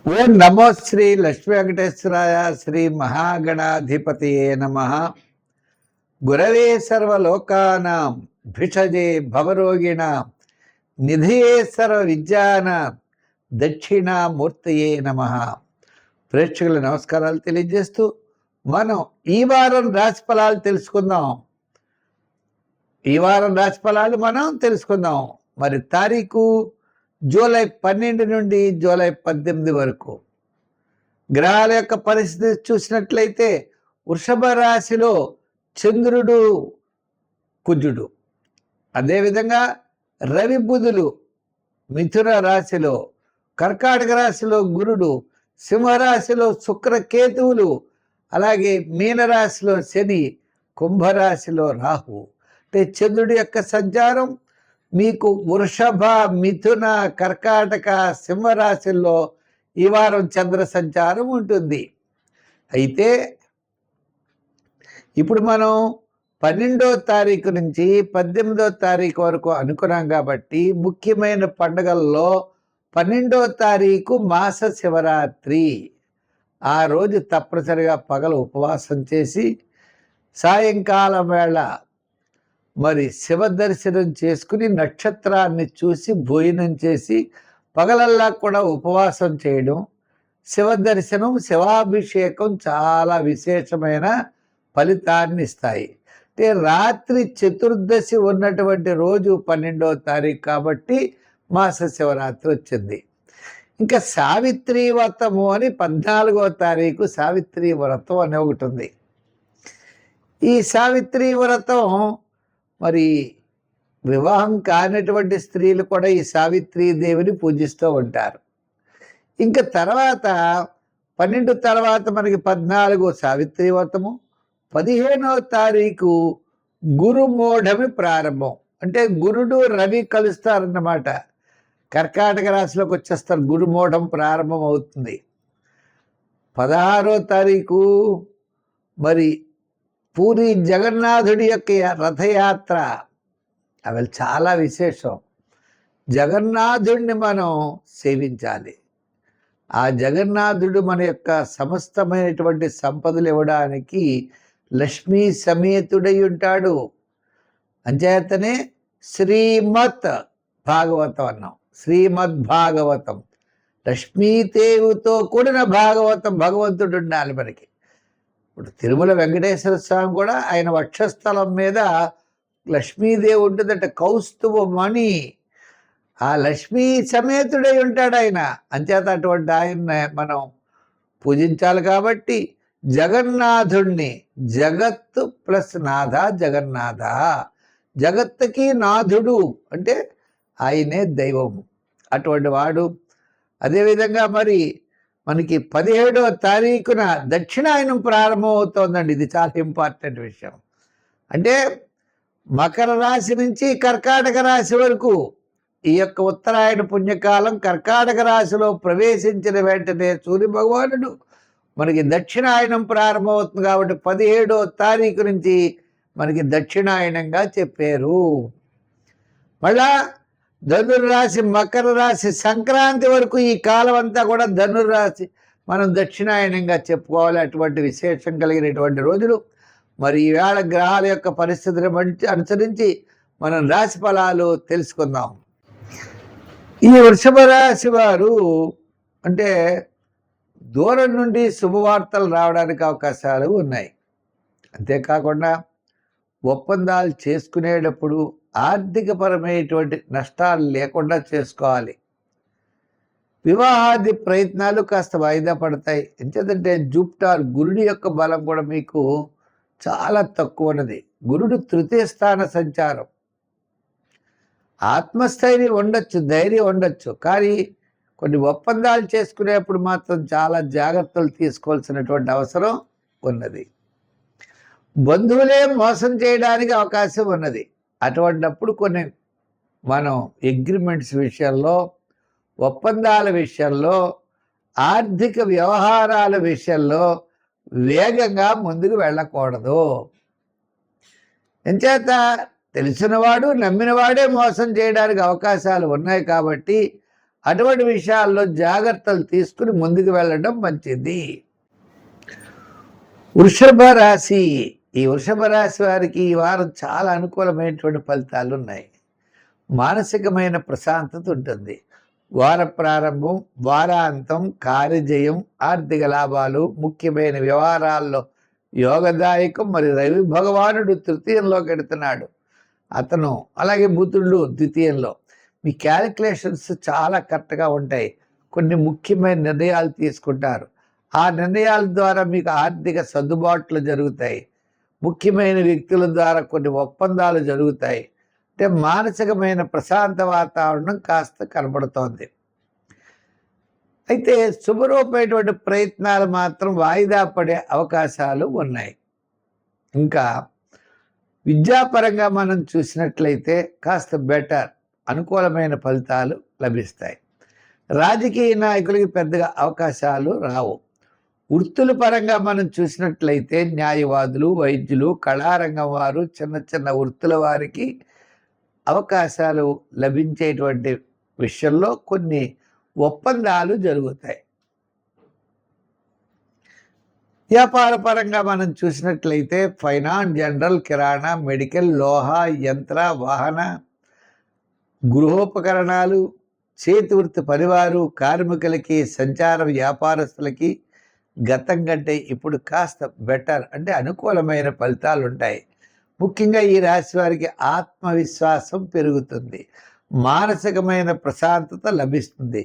ఓం నమో శ్రీ లక్ష్మీ వెంకటేశ్వరాయ శ్రీ మహాగణాధిపతియే నమః. గురవే సర్వలోకానాం భిషజే భవరోగిణాం నిధియే సర్వ విద్యానాం దక్షిణామూర్తయే నమః. ప్రేక్షకుల నమస్కారాలు తెలియజేస్తూ మనం ఈ వారం రాశి ఫలాలు తెలుసుకుందాం. మరి తారీఖు జూలై 12 నుండి జూలై 18 వరకు గ్రహాల యొక్క పరిస్థితి చూసినట్లయితే వృషభ రాశిలో చంద్రుడు కుజుడు, అదేవిధంగా రవి బుధులు మిథున రాశిలో, కర్కాటక రాశిలో గురుడు, సింహరాశిలో శుక్రకేతువులు, అలాగే మీనరాశిలో శని, కుంభరాశిలో రాహు. అంటే చంద్రుడి యొక్క సంచారం మీకు వృషభ, మిథున, కర్కాటక, సింహరాశుల్లో ఈ వారం చంద్ర సంచారం ఉంటుంది. అయితే ఇప్పుడు మనం 12వ తారీఖు నుంచి 18వ తారీఖు వరకు అనుకున్నాం కాబట్టి ముఖ్యమైన పండుగల్లో 12వ తారీఖు మాస శివరాత్రి. ఆ రోజు తప్పనిసరిగా పగలు ఉపవాసం చేసి సాయంకాలం వేళ మరి శివ దర్శనం చేసుకుని నక్షత్రాన్ని చూసి భోజనం చేసి పగలల్లా కూడా ఉపవాసం చేయడం, శివ దర్శనం, శివాభిషేకం చాలా విశేషమైన ఫలితాన్ని ఇస్తాయి. అంటే రాత్రి చతుర్దశి ఉన్నటువంటి రోజు 12వ తారీఖు కాబట్టి మాస శివరాత్రి వచ్చింది. ఇంకా సావిత్రి వ్రతము అని 14వ తారీఖు సావిత్రి వ్రతం అని ఒకటి ఉంది. ఈ సావిత్రి వ్రతం మరి వివాహం కానటువంటి స్త్రీలు కూడా ఈ సావిత్రీదేవిని పూజిస్తూ ఉంటారు. ఇంకా తర్వాత 12 తర్వాత మనకి 14 సావిత్రి వ్రతము, 15వ తారీఖు గురుమూఢమి ప్రారంభం. అంటే గురుడు రవి కలుస్తారన్నమాట, కర్కాటక రాశిలోకి వచ్చేస్తారు, గురుమూఢం ప్రారంభం అవుతుంది. 16వ తారీఖు మరి పూరి జగన్నాథుడి యొక్క రథయాత్ర, అవి చాలా విశేషం. జగన్నాథుడిని మనం సేవించాలి. ఆ జగన్నాథుడు మన యొక్క సమస్తమైనటువంటి సంపదలు ఇవ్వడానికి లక్ష్మీ సమేతుడై ఉంటాడు. అంచేతనే శ్రీమద్ భాగవతం అన్నాం. శ్రీమద్ భాగవతం, లక్ష్మీదేవితో కూడిన భాగవతం, భగవంతుడు ఉండాలి మనకి. ఇప్పుడు తిరుమల వెంకటేశ్వర స్వామి కూడా ఆయన వక్షస్థలం మీద లక్ష్మీదేవి ఉంటుందట, కౌస్తుభమణి. ఆ లక్ష్మీ సమేతుడై ఉంటాడు ఆయన. అంచేత అటువంటి ఆయన మనం పూజించాలి. కాబట్టి జగన్నాథుణ్ణి, జగత్తు ప్లస్ నాథ జగన్నాథ, జగత్తుకి నాథుడు అంటే ఆయనే దైవము, అటువంటి వాడు. అదేవిధంగా మరి మనకి 17వ తారీఖున దక్షిణాయనం ప్రారంభం అవుతోందండి. ఇది చాలా ఇంపార్టెంట్ విషయం. అంటే మకర రాశి నుంచి కర్కాటక రాశి వరకు ఈ యొక్క ఉత్తరాయణ పుణ్యకాలం కర్కాటక రాశిలో ప్రవేశించిన వెంటనే సూర్య భగవానుడు మనకి దక్షిణాయనం ప్రారంభం అవుతుంది. కాబట్టి 17వ తారీఖు నుంచి మనకి దక్షిణాయనంగా చెప్పారు. మళ్ళా ధనుర్రాశి, మకర రాశి, సంక్రాంతి వరకు ఈ కాలం అంతా కూడా ధనుర్రాశి మనం దక్షిణాయనంగా చెప్పుకోవాలి. అటువంటి విశేషం కలిగినటువంటి రోజులు. మరి ఈవేళ గ్రహాల యొక్క పరిస్థితిని అనుసరించి మనం రాశి ఫలాలు తెలుసుకుందాం. ఈ వృషభ రాశి వారు అంటే దూరం నుండి శుభవార్తలు రావడానికి అవకాశాలు ఉన్నాయి. అంతేకాకుండా ఒప్పందాలు చేసుకునేటప్పుడు ఆర్థికపరమైనటువంటి నష్టాలు లేకుండా చేసుకోవాలి. వివాహాది ప్రయత్నాలు కాస్త వాయిదా పడతాయి. ఎందుకంటే జూపిటర్ గురుడి యొక్క బలం కూడా మీకు చాలా తక్కువ ఉన్నది. గురుడు తృతీయ స్థాన సంచారం. ఆత్మస్థైర్యం ఉండొచ్చు, ధైర్యం ఉండొచ్చు, కానీ కొన్ని ఒప్పందాలు చేసుకునేప్పుడు మాత్రం చాలా జాగ్రత్తలు తీసుకోవాల్సినటువంటి అవసరం ఉన్నది. బంధువులే మోసం చేయడానికి అవకాశం ఉన్నది. అటువంటిప్పుడు కొన్ని మనం అగ్రిమెంట్స్ విషయంలో, ఒప్పందాల విషయంలో, ఆర్థిక వ్యవహారాల విషయంలో వేగంగా ముందుకు వెళ్ళకూడదు. ఎంచేత తెలిసినవాడు, నమ్మినవాడే మోసం చేయడానికి అవకాశాలు ఉన్నాయి. కాబట్టి అటువంటి విషయాల్లో జాగ్రత్తలు తీసుకుని ముందుకు వెళ్ళడం మంచిది. వృషభ రాశి. ఈ వృషభ రాశి వారికి ఈ వారం చాలా అనుకూలమైనటువంటి ఫలితాలు ఉన్నాయి. మానసికమైన ప్రశాంతత ఉంటుంది. వార ప్రారంభం, వారాంతం, కార్యజయం, ఆర్థిక లాభాలు, ముఖ్యమైన వ్యవహారాల్లో యోగదాయకం. మరి రవి భగవానుడు తృతీయంలోకి ఎడుతున్నాడు. అతను అలాగే బుధుడు ద్వితీయంలో. మీ క్యాలిక్యులేషన్స్ చాలా కరెక్ట్గా ఉంటాయి. కొన్ని ముఖ్యమైన నిర్ణయాలు తీసుకుంటారు. ఆ నిర్ణయాల ద్వారా మీకు ఆర్థిక సర్దుబాట్లు జరుగుతాయి. ముఖ్యమైన వ్యక్తుల ద్వారా కొన్ని ఒప్పందాలు జరుగుతాయి. అంటే మానసికమైన ప్రశాంత వాతావరణం కాస్త కనబడుతోంది. అయితే శుభరూపమైనటువంటి ప్రయత్నాలు మాత్రం వాయిదా పడే అవకాశాలు ఉన్నాయి. ఇంకా విద్యాపరంగా మనం చూసినట్లయితే కాస్త బెటర్, అనుకూలమైన ఫలితాలు లభిస్తాయి. రాజకీయ నాయకులకి పెద్దగా అవకాశాలు రావు. వృత్తుల పరంగా మనం చూసినట్లయితే న్యాయవాదులు, వైద్యులు, కళారంగం వారు, చిన్న చిన్న వృత్తుల వారికి అవకాశాలు లభించేటువంటి విషయంలో కొన్ని ఒప్పందాలు జరుగుతాయి. వ్యాపార పరంగా మనం చూసినట్లయితే ఫైనాన్స్, జనరల్, కిరాణా, మెడికల్, లోహ, యంత్ర, వాహన, గృహోపకరణాలు, చేతి వృత్తి పనివారు, కార్మికులకి, సంచార వ్యాపారస్తులకి గతం కంటే ఇప్పుడు కాస్త బెటర్, అంటే అనుకూలమైన ఫలితాలు ఉంటాయి. ముఖ్యంగా ఈ రాశి వారికి ఆత్మవిశ్వాసం పెరుగుతుంది. మానసికమైన ప్రశాంతత లభిస్తుంది.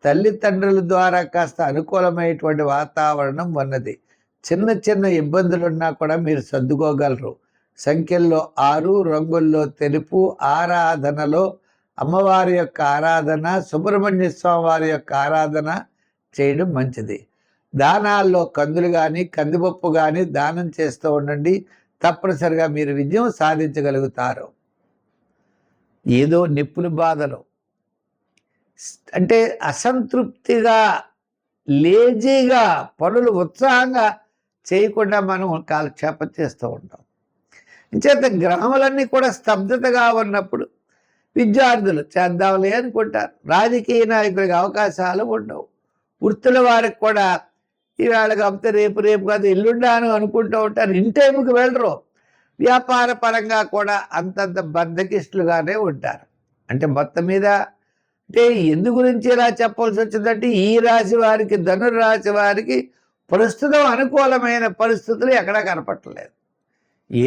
తల్లిదండ్రుల ద్వారా కాస్త అనుకూలమైనటువంటి వాతావరణం ఉన్నది. చిన్న చిన్న ఇబ్బందులున్నా కూడా మీరు సర్దుకోగలరు. సంఖ్యల్లో 6, రంగుల్లో తెలుపు, ఆరాధనలో అమ్మవారి యొక్క ఆరాధన, సుబ్రహ్మణ్య స్వామి వారి యొక్క ఆరాధన చేయడం మంచిది. దానాల్లో కందులు కానీ కందిపప్పు కానీ దానం చేస్తూ ఉండండి. తప్పనిసరిగా మీరు విజయం సాధించగలుగుతారు. ఏదో నిప్పుల బాధలు అంటే అసంతృప్తిగా, లేజీగా, పనులు ఉత్సాహంగా చేయకుండా మనం కాలక్షేపం చేస్తూ ఉంటాం. ఇంచేత గ్రహములన్నీ కూడా స్తబ్దతగా ఉన్నప్పుడు విద్యార్థులు చేద్దాంలే అనుకుంటారు. రాజకీయ నాయకులకు అవకాశాలు ఉండవు. వృత్తుల వారికి కూడా ఈవేళ కాకపోతే రేపు కాదు ఎల్లుండాను అనుకుంటూ ఉంటారు. ఇన్ టైంకి వెళ్ళరు. వ్యాపార పరంగా కూడా అంతంత బద్ధకిష్టులుగానే ఉంటారు. అంటే మొత్తం మీద అంటే ఎందు గురించి ఇలా చెప్పాల్సి వచ్చిందంటే ఈ రాశి వారికి, ధనుర్రాశి వారికి ప్రస్తుతం అనుకూలమైన పరిస్థితులు ఎక్కడా కనపట్టలేదు.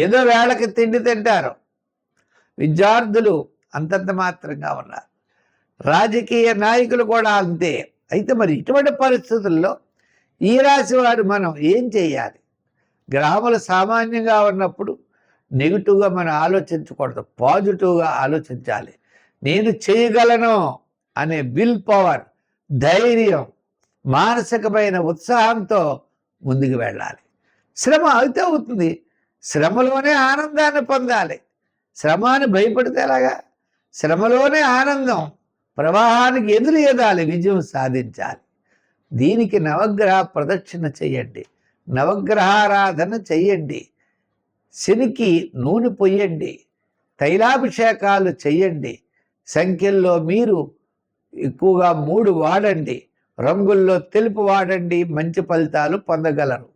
ఏదో వేళకి తిండి తింటారు. విద్యార్థులు అంతంత మాత్రంగా ఉన్నారు. రాజకీయ నాయకులు కూడా అంతే. అయితే మరి ఇటువంటి పరిస్థితుల్లో ఈ రాశి వారు మనం ఏం చేయాలి? గ్రహములు సామాన్యంగా ఉన్నప్పుడు నెగిటివ్గా మనం ఆలోచించకూడదు, పాజిటివ్గా ఆలోచించాలి. నేను చేయగలను అనే విల్ పవర్, ధైర్యం, మానసికమైన ఉత్సాహంతో ముందుకు వెళ్ళాలి. శ్రమ అయితే అవుతుంది. శ్రమలోనే ఆనందాన్ని పొందాలి. శ్రమాన్ని భయపడితే ఎలాగా? శ్రమలోనే ఆనందం. ప్రవాహానికి ఎదురు ఎదాలి, విజయం సాధించాలి. దీనికి నవగ్రహ ప్రదక్షిణ చెయ్యండి, నవగ్రహారాధన చెయ్యండి, శనికి నూనె పొయ్యండి, తైలాభిషేకాలు చెయ్యండి. సంఖ్యల్లో మీరు ఎక్కువగా 3 వాడండి, రంగుల్లో తెలుపు వాడండి. మంచి ఫలితాలు పొందగలరు.